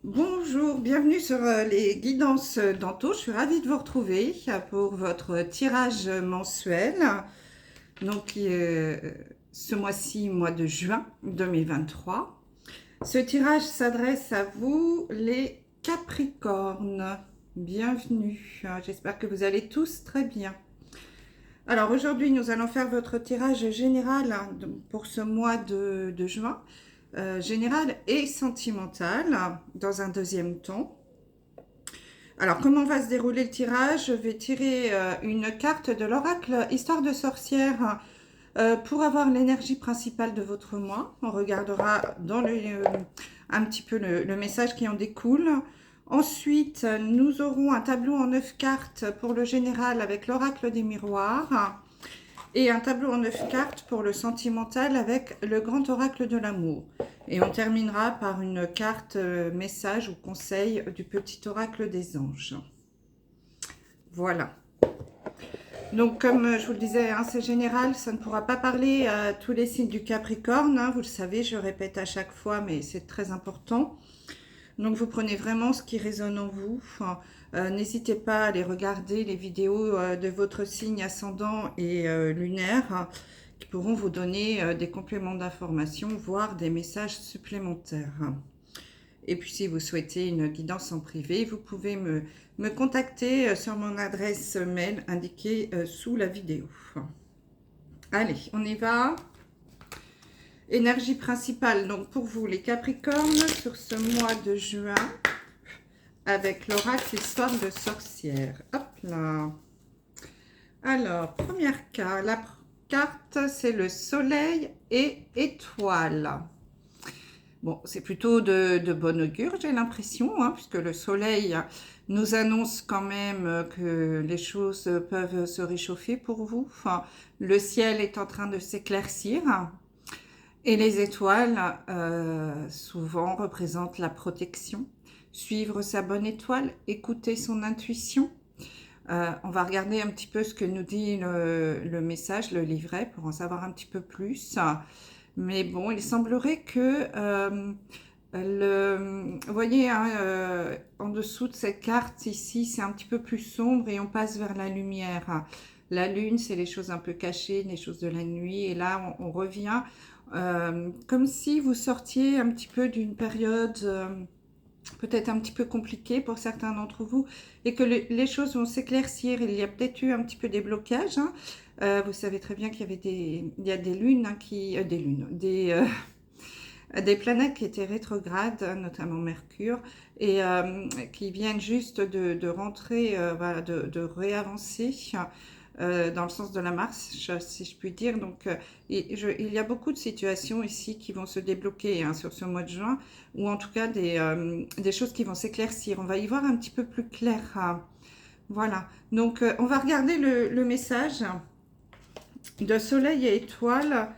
Bonjour, bienvenue sur les guidances d'Anto. Je suis ravie de vous retrouver pour votre tirage mensuel. Donc, ce mois-ci, mois de juin 2023. Ce tirage s'adresse à vous, les Capricornes. Bienvenue. J'espère que vous allez tous très bien. Alors, aujourd'hui, nous allons faire votre tirage général pour ce mois de juin. Général et sentimental dans un deuxième temps. Alors, comment va se dérouler le tirage? Je vais tirer une carte de l'oracle Histoire de sorcière pour avoir l'énergie principale de votre mois. On regardera dans un petit peu le message qui en découle. Ensuite, nous aurons un tableau en 9 cartes pour le général avec l'oracle des miroirs. Et un tableau en 9 cartes pour le sentimental avec le grand oracle de l'amour. Et on terminera par une carte message ou conseil du petit oracle des anges. Voilà. Donc comme je vous le disais, hein, c'est général, ça ne pourra pas parler à tous les signes du Capricorne. Hein, vous le savez, je répète à chaque fois, mais c'est très important. Donc vous prenez vraiment ce qui résonne en vous. N'hésitez pas à aller regarder les vidéos de votre signe ascendant et lunaire qui pourront vous donner des compléments d'information, voire des messages supplémentaires. Et puis si vous souhaitez une guidance en privé, vous pouvez me contacter sur mon adresse mail indiquée sous la vidéo. Allez, on y va. Énergie principale, donc pour vous les Capricornes, sur ce mois de juin, avec l'oracle Histoire de sorcière. Hop là. Alors, première carte, la carte, c'est le soleil et étoile. Bon, c'est plutôt de bon augure, j'ai l'impression, hein, puisque le soleil nous annonce quand même que les choses peuvent se réchauffer pour vous. Enfin, le ciel est en train de s'éclaircir. Et les étoiles, souvent, représentent la protection. Suivre sa bonne étoile, écouter son intuition. On va regarder un petit peu ce que nous dit le message, le livret, pour en savoir un petit peu plus. Mais bon, il semblerait que, vous voyez, hein, en dessous de cette carte, ici, c'est un petit peu plus sombre et on passe vers la lumière. La lune, c'est les choses un peu cachées, les choses de la nuit. Et là, on revient comme si vous sortiez un petit peu d'une période peut-être un petit peu compliquée pour certains d'entre vous et que les choses vont s'éclaircir. Il y a peut-être eu un petit peu des blocages. Hein. Vous savez très bien qu'il y avait il y a des lunes, hein, des planètes qui étaient rétrogrades, notamment Mercure, et qui viennent juste de rentrer, voilà, de réavancer dans le sens de la marche, si je puis dire. Donc, il y a beaucoup de situations ici qui vont se débloquer, hein, sur ce mois de juin, ou en tout cas des choses qui vont s'éclaircir. On va y voir un petit peu plus clair. Hein. Voilà. Donc, on va regarder le message de soleil et étoile.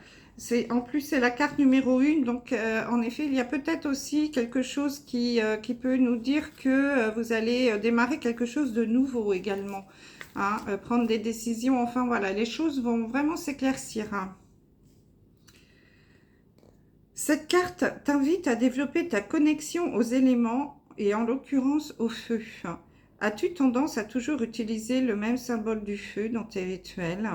En plus, c'est la carte numéro 1. Donc, en effet, il y a peut-être aussi quelque chose qui peut nous dire que vous allez démarrer quelque chose de nouveau également. Hein, prendre des décisions. Enfin, voilà, les choses vont vraiment s'éclaircir. Hein. Cette carte t'invite à développer ta connexion aux éléments et en l'occurrence au feu. As-tu tendance à toujours utiliser le même symbole du feu dans tes rituels ?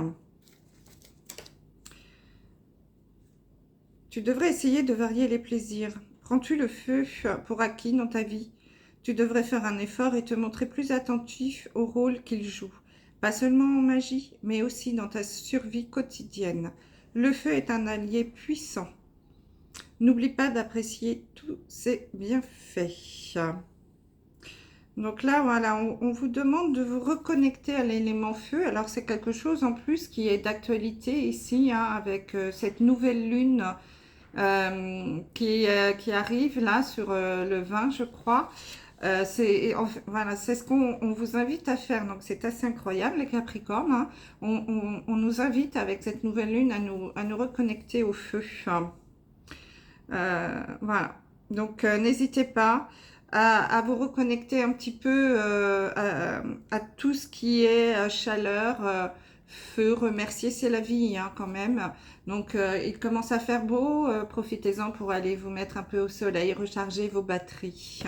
Tu devrais essayer de varier les plaisirs. Prends-tu le feu pour acquis dans ta vie? Tu devrais faire un effort et te montrer plus attentif au rôle qu'il joue. Pas seulement en magie, mais aussi dans ta survie quotidienne. Le feu est un allié puissant. N'oublie pas d'apprécier tous ses bienfaits. Donc là, voilà, on vous demande de vous reconnecter à l'élément feu. Alors, c'est quelque chose en plus qui est d'actualité ici, hein, avec cette nouvelle lune qui arrive là sur le 20, je crois. Voilà, c'est ce qu'on vous invite à faire. Donc, c'est assez incroyable, les Capricornes. Hein. On nous invite avec cette nouvelle lune à nous reconnecter au feu. Voilà. Donc, n'hésitez pas à vous reconnecter un petit peu à tout ce qui est chaleur, feu, remercier, c'est la vie, hein, quand même. Donc, il commence à faire beau, profitez-en pour aller vous mettre un peu au soleil, recharger vos batteries.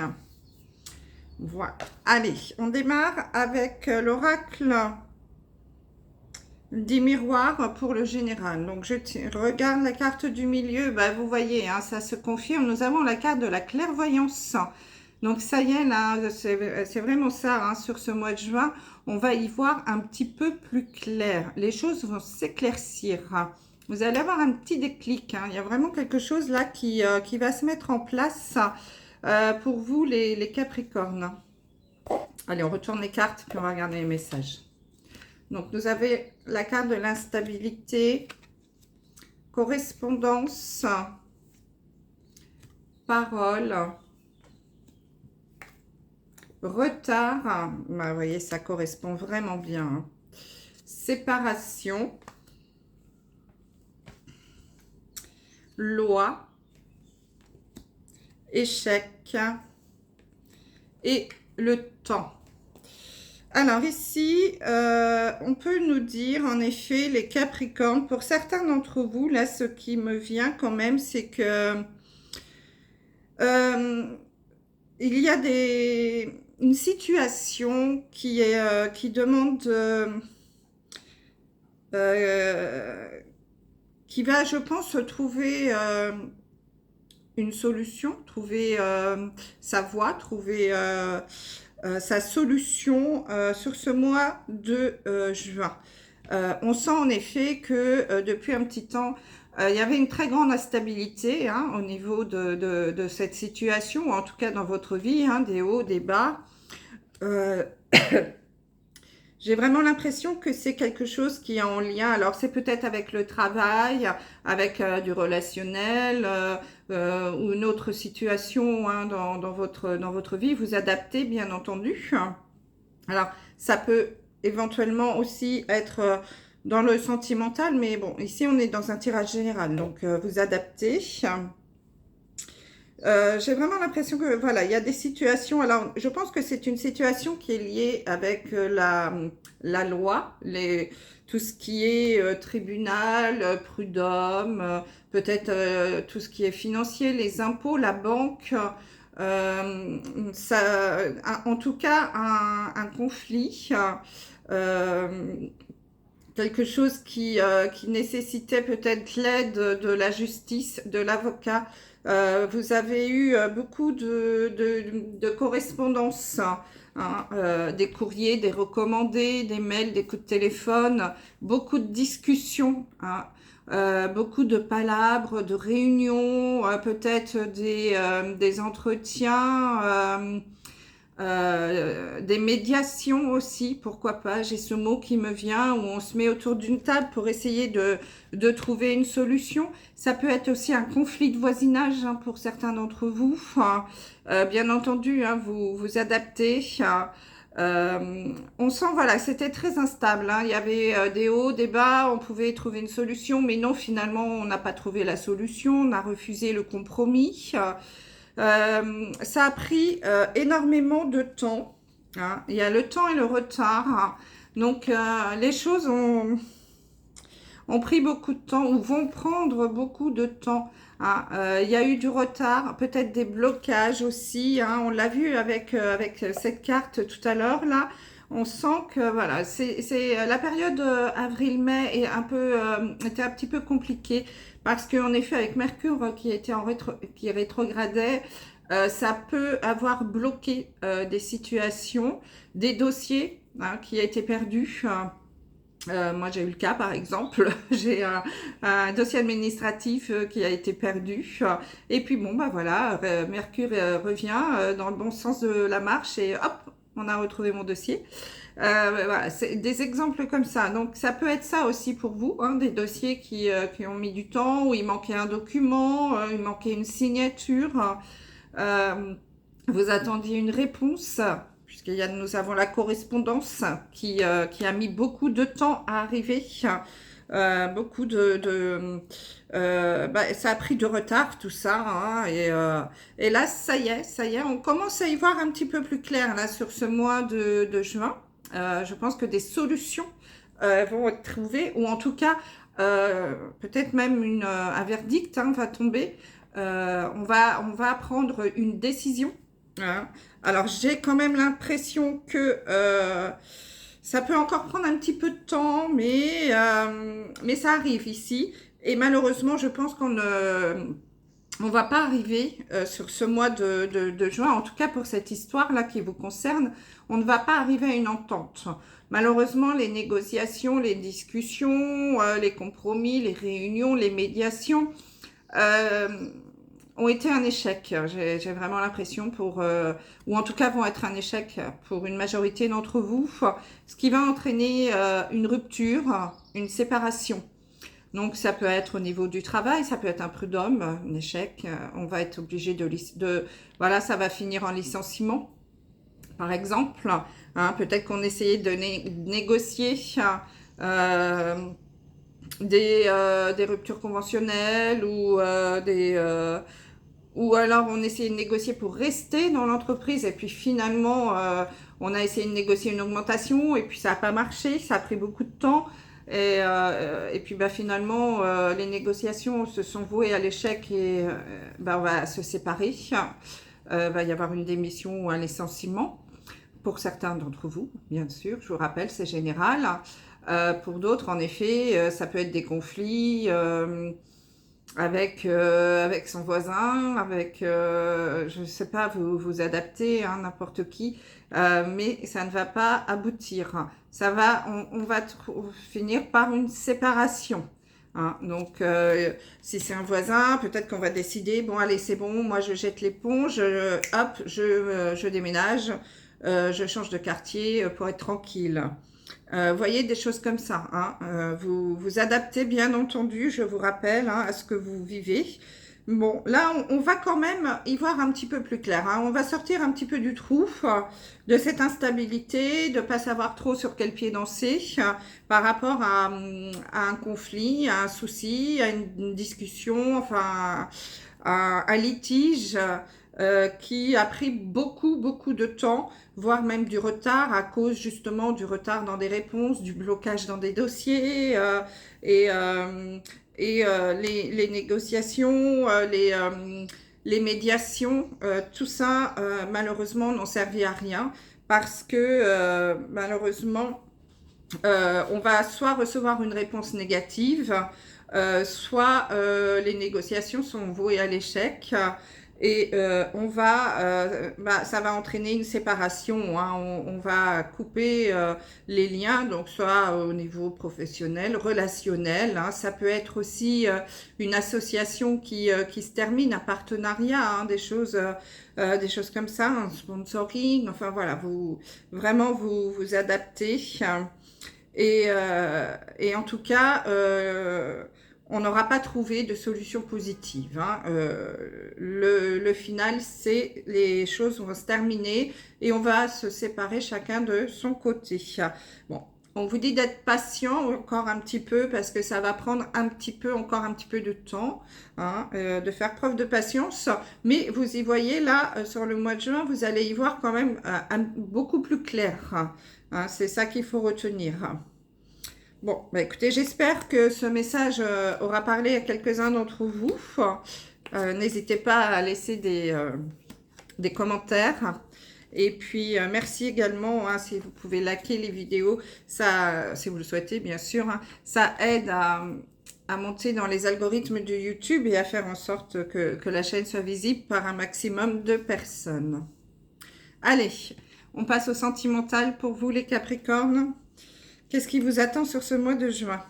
Voilà. Allez, on démarre avec l'oracle des miroirs pour le général. Donc, je regarde la carte du milieu. Bah, vous voyez, hein, ça se confirme. Nous avons la carte de la clairvoyance. Donc, ça y est, là, c'est vraiment ça. Hein, sur ce mois de juin, on va y voir un petit peu plus clair. Les choses vont s'éclaircir. Vous allez avoir un petit déclic. Hein. Il y a vraiment quelque chose là qui va se mettre en place pour vous, les Capricornes. Allez, on retourne les cartes, puis on va regarder les messages. Donc, nous avons la carte de l'instabilité, correspondance, parole, retard. Bah, vous voyez, ça correspond vraiment bien. Hein. Séparation, loi, échec et le temps. Alors ici, on peut nous dire en effet les Capricornes, pour certains d'entre vous, là ce qui me vient quand même, c'est que il y a une situation qui demande, qui va, je pense, trouver une solution, trouver sa voie, trouver sa solution sur ce mois de juin. On sent en effet que depuis un petit temps, il y avait une très grande instabilité hein, au niveau de cette situation, ou en tout cas dans votre vie, hein, des hauts, des bas. J'ai vraiment l'impression que c'est quelque chose qui est en lien, alors c'est peut-être avec le travail, avec du relationnel ou une autre situation hein, dans votre vie, vous adaptez bien entendu. Alors ça peut éventuellement aussi être dans le sentimental, mais bon, ici on est dans un tirage général, donc vous adaptez. J'ai vraiment l'impression que voilà, il y a des situations. Alors, je pense que c'est une situation qui est liée avec la loi, tout ce qui est tribunal, prud'homme, peut-être tout ce qui est financier, les impôts, la banque. En tout cas, un conflit. Quelque chose qui nécessitait peut-être l'aide de la justice, de l'avocat. Vous avez eu beaucoup de correspondances, hein, des courriers, des recommandés, des mails, des coups de téléphone, beaucoup de discussions, hein, beaucoup de palabres, de réunions, peut-être des entretiens, des médiations aussi, pourquoi pas, j'ai ce mot qui me vient, où on se met autour d'une table pour essayer de trouver une solution. Ça peut être aussi un conflit de voisinage hein, pour certains d'entre vous. Bien entendu, hein, vous adaptez. On sent, voilà, c'était très instable. Hein. Il y avait des hauts, des bas, on pouvait trouver une solution, mais non, finalement, on n'a pas trouvé la solution, on a refusé le compromis. Ça a pris énormément de temps. Hein. Il y a le temps et le retard. Hein. Donc, les choses ont pris beaucoup de temps ou vont prendre beaucoup de temps. Hein. Il y a eu du retard, peut-être des blocages aussi. Hein. On l'a vu avec cette carte tout à l'heure là. On sent que voilà, c'est la période avril-mai est était un petit peu compliquée parce qu'en effet avec Mercure qui était qui rétrogradait, ça peut avoir bloqué des situations, des dossiers hein, qui a été perdus. Moi, j'ai eu le cas, par exemple, j'ai un dossier administratif qui a été perdu. Et puis, bon, bah voilà, Mercure revient dans le bon sens de la marche et hop, on a retrouvé mon dossier. Voilà, c'est des exemples comme ça. Donc, ça peut être ça aussi pour vous, hein, des dossiers qui ont mis du temps, où il manquait un document, il manquait une signature. Vous attendiez une réponse. Nous avons la correspondance qui a mis beaucoup de temps à arriver. Beaucoup ça a pris de retard tout ça. Hein, et là, ça y est, on commence à y voir un petit peu plus clair là sur ce mois de juin. Je pense que des solutions vont être trouvées, ou en tout cas, peut-être même un verdict hein, va tomber. On va prendre une décision. Hein. Alors, j'ai quand même l'impression que ça peut encore prendre un petit peu de temps, mais ça arrive ici. Et malheureusement, je pense qu'on ne on va pas arriver sur ce mois de juin, en tout cas pour cette histoire-là qui vous concerne, on ne va pas arriver à une entente. Malheureusement, les négociations, les discussions, les compromis, les réunions, les médiations euh, ont été un échec. J'ai vraiment l'impression ou en tout cas vont être un échec pour une majorité d'entre vous, ce qui va entraîner une rupture, une séparation. Donc, ça peut être au niveau du travail, ça peut être un prud'homme, un échec. On va être obligé voilà, ça va finir en licenciement, par exemple. Hein, peut-être qu'on essayait de négocier euh, des ruptures conventionnelles ou alors on essayait de négocier pour rester dans l'entreprise et puis finalement on a essayé de négocier une augmentation et puis ça n'a pas marché, ça a pris beaucoup de temps et puis bah, finalement les négociations se sont vouées à l'échec et bah, on va se séparer, va y avoir une démission ou un licenciement pour certains d'entre vous, bien sûr, je vous rappelle c'est général. Pour d'autres en effet ça peut être des conflits avec son voisin, je ne sais pas, vous adaptez, hein, n'importe qui, mais ça ne va pas aboutir. On va finir par une séparation. Hein. Donc, si c'est un voisin, peut-être qu'on va décider, bon, allez, c'est bon, moi je jette l'éponge, hop, je déménage, je change de quartier pour être tranquille. Voyez des choses comme ça. Hein. Vous vous adaptez bien entendu, je vous rappelle, hein, à ce que vous vivez. Bon, là, on va quand même y voir un petit peu plus clair. Hein. On va sortir un petit peu du trou de cette instabilité, de ne pas savoir trop sur quel pied danser par rapport à un conflit, à un souci, à une discussion, enfin, à un litige qui a pris beaucoup, beaucoup de temps, voire même du retard à cause justement du retard dans des réponses, du blocage dans des dossiers et, euh, les négociations, les médiations, tout ça malheureusement n'ont servi à rien parce que malheureusement on va soit recevoir une réponse négative, soit les négociations sont vouées à l'échec et ça va entraîner une séparation. Hein. On va couper les liens, donc soit au niveau professionnel, relationnel. Hein. Ça peut être aussi une association qui se termine, un partenariat, hein, des choses comme ça, un sponsoring. Enfin voilà, vous adaptez. Et en tout cas, on n'aura pas trouvé de solution positive. Hein. Le final, c'est les choses vont se terminer et on va se séparer chacun de son côté. Bon, on vous dit d'être patient encore un petit peu parce que ça va prendre encore un petit peu de temps, hein, de faire preuve de patience. Mais vous y voyez là, sur le mois de juin, vous allez y voir quand même beaucoup plus clair. Hein, c'est ça qu'il faut retenir. Bon, bah écoutez, j'espère que ce message aura parlé à quelques-uns d'entre vous. N'hésitez pas à laisser des commentaires. Et puis, merci également, hein, si vous pouvez liker les vidéos, ça, si vous le souhaitez, bien sûr, hein, ça aide à monter dans les algorithmes de YouTube et à faire en sorte que la chaîne soit visible par un maximum de personnes. Allez, on passe au sentimental pour vous, les Capricornes. Qu'est-ce qui vous attend sur ce mois de juin?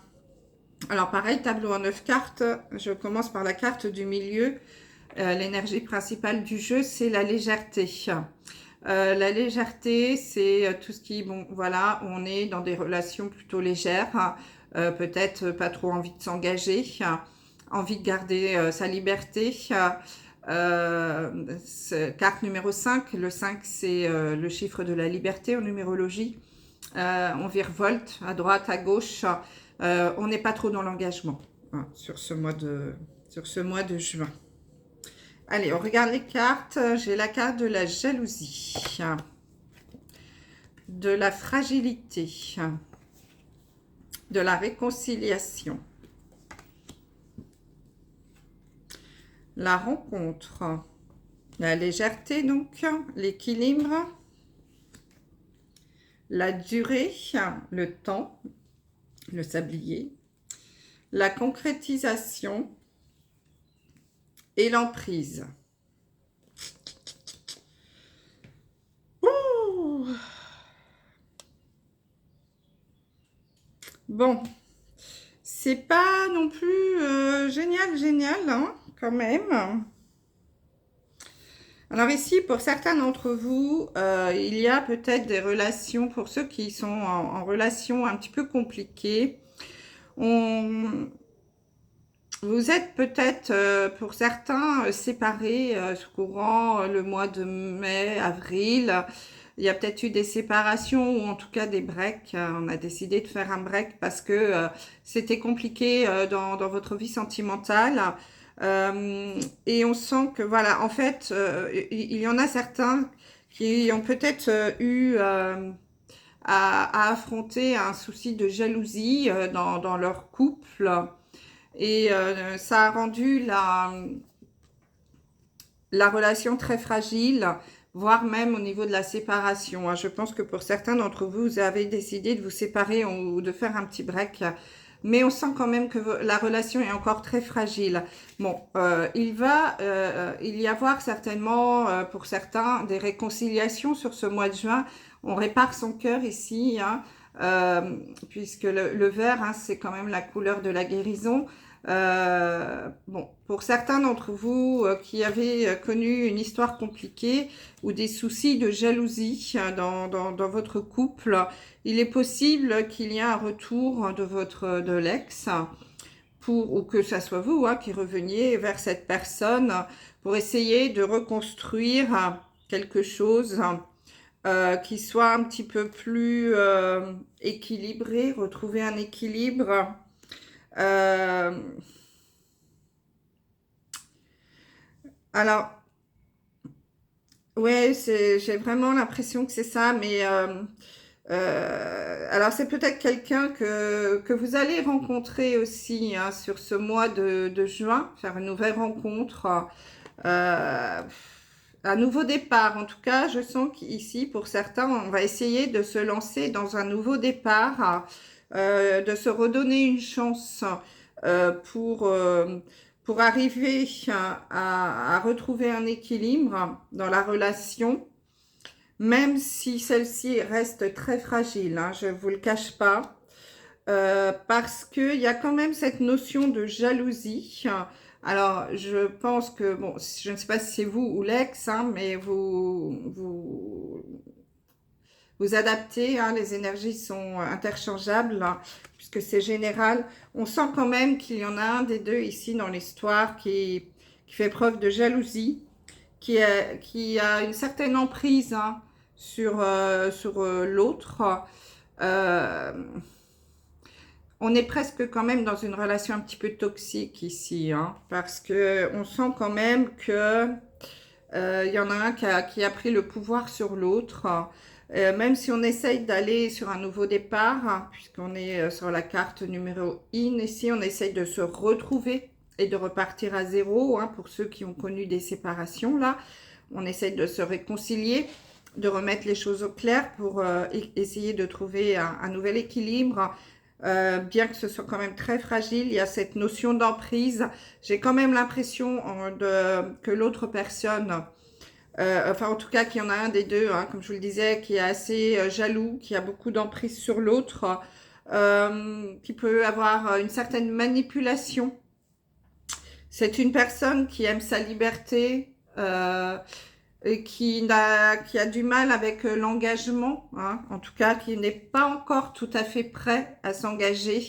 Alors pareil, tableau en 9 cartes. Je commence par la carte du milieu. L'énergie principale du jeu, c'est la légèreté. La légèreté, c'est tout ce qui, bon, voilà, on est dans des relations plutôt légères. Peut-être pas trop envie de s'engager, envie de garder sa liberté. Carte numéro 5. Le 5, c'est le chiffre de la liberté en numérologie. On virevolte à droite, à gauche. On n'est pas trop dans l'engagement hein, sur ce mois de juin. Allez, on regarde les cartes. J'ai la carte de la jalousie, de la fragilité, de la réconciliation, la rencontre, La légèreté, donc, l'équilibre, la durée, le temps, le sablier, la concrétisation et l'emprise. Ouh. Bon, c'est pas non plus génial, hein, quand même. Alors ici, pour certains d'entre vous, il y a peut-être des relations, pour ceux qui sont en relation un petit peu compliquées. Vous êtes peut-être, pour certains, séparés courant le mois de mai, avril. Il y a peut-être eu des séparations ou en tout cas des breaks. On a décidé de faire un break parce que c'était compliqué dans votre vie sentimentale. Et on sent que, voilà, en fait, il y en a certains qui ont peut-être eu à affronter un souci de jalousie dans leur couple. Et ça a rendu la relation très fragile, voire même au niveau de la séparation. Je pense que pour certains d'entre vous, vous avez décidé de vous séparer ou de faire un petit break. Mais on sent quand même que la relation est encore très fragile. Bon, il va y avoir certainement, pour certains, des réconciliations sur ce mois de juin. On répare son cœur ici, hein, puisque le vert, hein, c'est quand même la couleur de la guérison. Bon, pour certains d'entre vous qui avaient connu une histoire compliquée ou des soucis de jalousie dans votre couple, il est possible qu'il y ait un retour de l'ex, ou que ça soit vous qui reveniez vers cette personne pour essayer de reconstruire quelque chose qui soit un petit peu plus équilibré, retrouver un équilibre. Alors, ouais, j'ai vraiment l'impression que c'est ça, mais alors c'est peut-être quelqu'un que vous allez rencontrer aussi hein, sur ce mois de juin, faire une nouvelle rencontre, un nouveau départ. En tout cas, je sens qu'ici, pour certains, on va essayer de se lancer dans un nouveau départ, de se redonner une chance pour arriver à retrouver un équilibre dans la relation, même si celle-ci reste très fragile, hein, je ne vous le cache pas, parce qu'il y a quand même cette notion de jalousie. Alors, je pense que, bon, je ne sais pas si c'est vous ou l'ex, hein, mais vous adaptez, hein, les énergies sont interchangeables, hein, puisque c'est général. On sent quand même qu'il y en a un des deux ici dans l'histoire qui fait preuve de jalousie, qui a une certaine emprise hein, sur l'autre. On est presque quand même dans une relation un petit peu toxique ici, hein, parce que on sent quand même que y en a un qui a pris le pouvoir sur l'autre. Même si on essaye d'aller sur un nouveau départ, hein, puisqu'on est sur la carte numéro 1, ici on essaye de se retrouver et de repartir à zéro, hein, pour ceux qui ont connu des séparations, là. On essaye de se réconcilier, de remettre les choses au clair pour essayer de trouver un nouvel équilibre. Bien que ce soit quand même très fragile, il y a cette notion d'emprise. J'ai quand même l'impression que l'autre personne, enfin en tout cas qu'il y en a un des deux, hein, comme je vous le disais, qui est assez jaloux, qui a beaucoup d'emprise sur l'autre, qui peut avoir une certaine manipulation. C'est une personne qui aime sa liberté, et qui a du mal avec l'engagement, hein, en tout cas qui n'est pas encore tout à fait prêt à s'engager.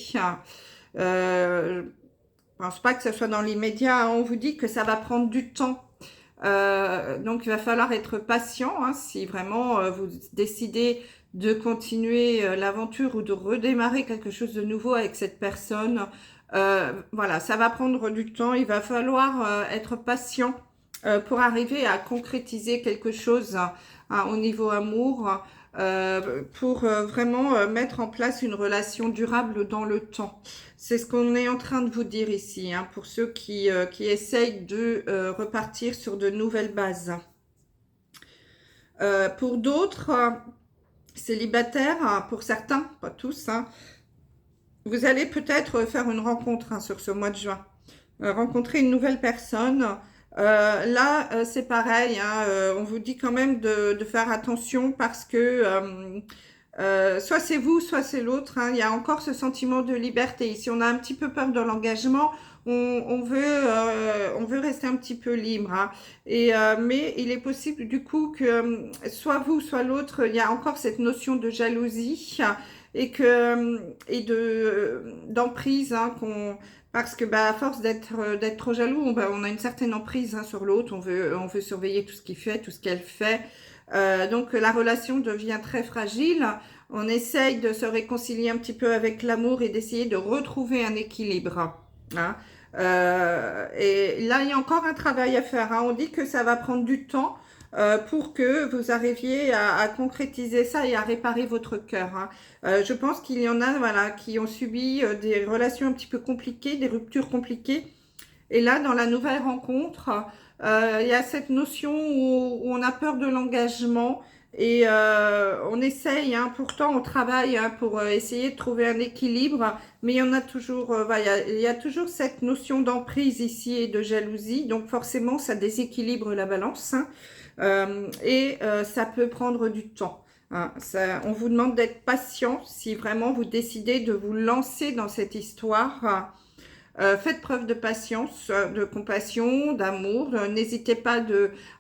Je pense pas que ce soit dans l'immédiat, hein, on vous dit que ça va prendre du temps. Donc il va falloir être patient hein, si vraiment vous décidez de continuer l'aventure ou de redémarrer quelque chose de nouveau avec cette personne. Voilà, ça va prendre du temps, il va falloir être patient pour arriver à concrétiser quelque chose hein, au niveau amour, pour vraiment mettre en place une relation durable dans le temps. C'est ce qu'on est en train de vous dire ici, hein, pour ceux qui essayent de repartir sur de nouvelles bases. Pour d'autres, célibataires, pour certains, pas tous, hein, vous allez peut-être faire une rencontre hein, sur ce mois de juin. Rencontrer une nouvelle personne. Là, c'est pareil, hein, on vous dit quand même de faire attention parce que soit c'est vous, soit c'est l'autre. Hein. Il y a encore ce sentiment de liberté. Ici, on a un petit peu peur de l'engagement. On veut rester un petit peu libre. Hein. Mais il est possible du coup que soit vous, soit l'autre, il y a encore cette notion de jalousie et d'emprise hein, parce que à force d'être trop jaloux, on a une certaine emprise hein, sur l'autre. On veut surveiller tout ce qu'il fait, tout ce qu'elle fait. Donc la relation devient très fragile. On essaye de se réconcilier un petit peu avec l'amour et d'essayer de retrouver un équilibre. Hein. Et là, il y a encore un travail à faire. Hein. On dit que ça va prendre du temps pour que vous arriviez à concrétiser ça et à réparer votre cœur. Hein. Je pense qu'il y en a voilà, qui ont subi des relations un petit peu compliquées, des ruptures compliquées. Et là, dans la nouvelle rencontre, il y a cette notion où on a peur de l'engagement et on essaye, hein, pourtant on travaille hein, pour essayer de trouver un équilibre, mais il y en a toujours, il y a toujours cette notion d'emprise ici et de jalousie, donc forcément ça déséquilibre la balance hein, et ça peut prendre du temps. Hein, on vous demande d'être patient si vraiment vous décidez de vous lancer dans cette histoire. Faites preuve de patience, de compassion, d'amour. N'hésitez pas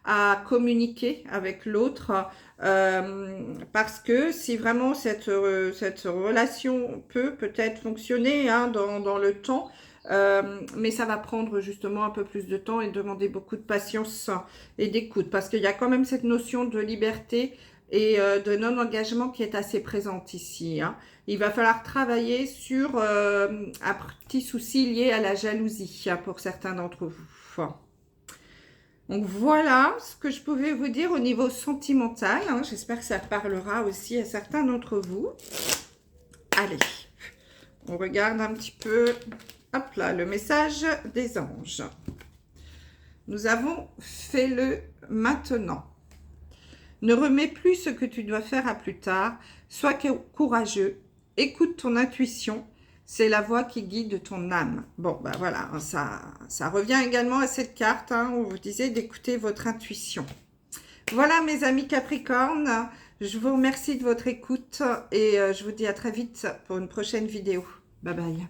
à communiquer avec l'autre parce que si vraiment cette relation peut-être fonctionner hein, dans le temps, mais ça va prendre justement un peu plus de temps et demander beaucoup de patience et d'écoute parce qu'il y a quand même cette notion de liberté et de non-engagement qui est assez présente ici. Hein. Il va falloir travailler sur un petit souci lié à la jalousie hein, pour certains d'entre vous. Donc voilà ce que je pouvais vous dire au niveau sentimental. Hein. J'espère que ça parlera aussi à certains d'entre vous. Allez, on regarde un petit peu, hop là, le message des anges. Nous avons fait le maintenant. Ne remets plus ce que tu dois faire à plus tard. Sois courageux. Écoute ton intuition. C'est la voix qui guide ton âme. Bon, voilà, ça revient également à cette carte hein, où vous disait d'écouter votre intuition. Voilà mes amis Capricorne. Je vous remercie de votre écoute et je vous dis à très vite pour une prochaine vidéo. Bye bye.